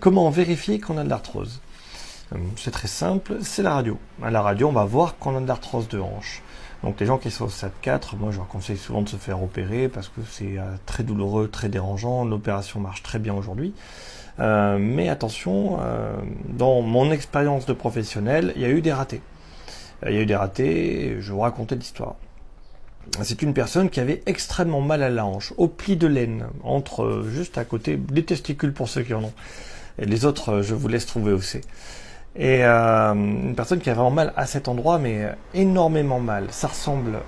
Comment vérifier qu'on a de l'arthrose? C'est très simple, c'est la radio. À la radio, on va voir qu'on a de l'arthrose de hanche. Donc les gens qui sont au stade 4, moi je leur conseille souvent de se faire opérer parce que c'est très douloureux, très dérangeant. L'opération marche très bien aujourd'hui. Mais attention, dans mon expérience de professionnel, il y a eu des ratés. Je vais vous raconter l'histoire. C'est une personne qui avait extrêmement mal à la hanche, au pli de l'aine, entre juste à côté des testicules pour ceux qui en ont. Et les autres, je vous laisse trouver où c'est. Et une personne qui a vraiment mal à cet endroit, mais énormément mal. Ça ressemble,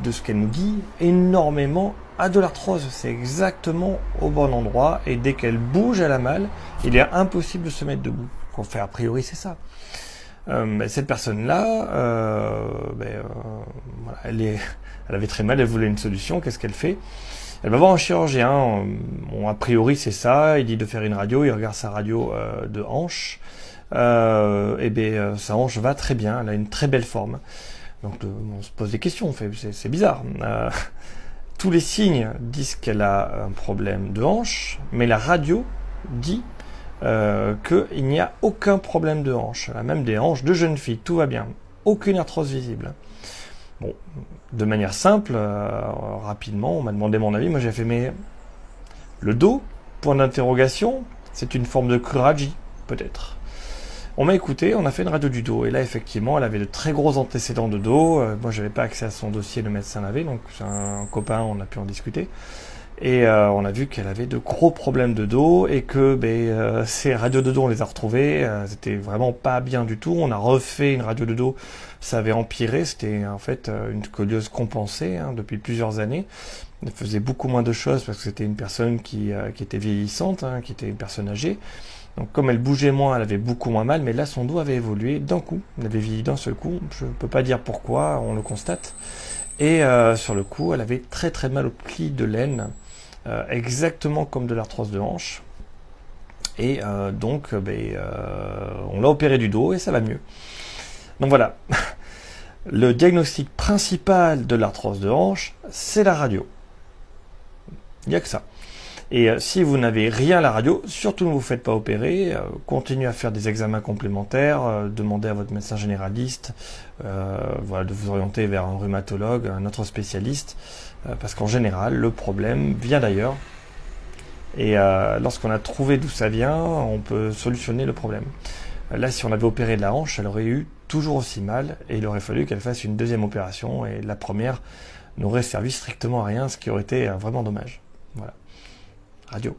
de ce qu'elle nous dit, énormément à de l'arthrose. C'est exactement au bon endroit. Et dès qu'elle bouge, elle a mal. Il est impossible de se mettre debout. Enfin, a priori, c'est ça. Cette personne-là, voilà, elle avait très mal, elle voulait une solution. Qu'est-ce qu'elle fait? Elle va voir un chirurgien. Bon, a priori, c'est ça. Il dit de faire une radio. Il regarde sa radio de hanche. Sa hanche va très bien. Elle a une très belle forme. Donc, on se pose des questions. C'est bizarre. Tous les signes disent qu'elle a un problème de hanche, mais la radio dit qu'il n'y a aucun problème de hanche. Elle a même des hanches de jeune fille, tout va bien. Aucune arthrose visible. Bon, de manière simple, rapidement, on m'a demandé mon avis. Moi, j'ai fait, mais le dos, point d'interrogation, c'est une forme de cruralgie, peut-être. On m'a écouté, on a fait une radio du dos. Et là, effectivement, elle avait de très gros antécédents de dos. Moi, j'avais pas accès à son dossier, le médecin l'avait, donc c'est un copain, on a pu en discuter. Et on a vu qu'elle avait de gros problèmes de dos et que ces radios de dos, on les a retrouvées. C'était vraiment pas bien du tout. On a refait une radio de dos, ça avait empiré. C'était en fait une scoliose compensée depuis plusieurs années. Elle faisait beaucoup moins de choses parce que c'était une personne qui était vieillissante, qui était une personne âgée. Donc comme elle bougeait moins, elle avait beaucoup moins mal. Mais là, son dos avait évolué d'un coup. Elle avait vieilli d'un seul coup. Je ne peux pas dire pourquoi, on le constate. Et sur le coup, elle avait très très mal au pli de l'aine. Exactement comme de l'arthrose de hanche. Et on l'a opéré du dos et ça va mieux. Donc voilà. Le diagnostic principal de l'arthrose de hanche, c'est la radio. Il n'y a que ça. Et si vous n'avez rien à la radio, surtout ne vous faites pas opérer, continuez à faire des examens complémentaires, demandez à votre médecin généraliste de vous orienter vers un rhumatologue, un autre spécialiste, parce qu'en général, le problème vient d'ailleurs. Et lorsqu'on a trouvé d'où ça vient, on peut solutionner le problème. Là, si on avait opéré de la hanche, elle aurait eu toujours aussi mal, et il aurait fallu qu'elle fasse une deuxième opération, et la première n'aurait servi strictement à rien, ce qui aurait été vraiment dommage. Voilà. Radio.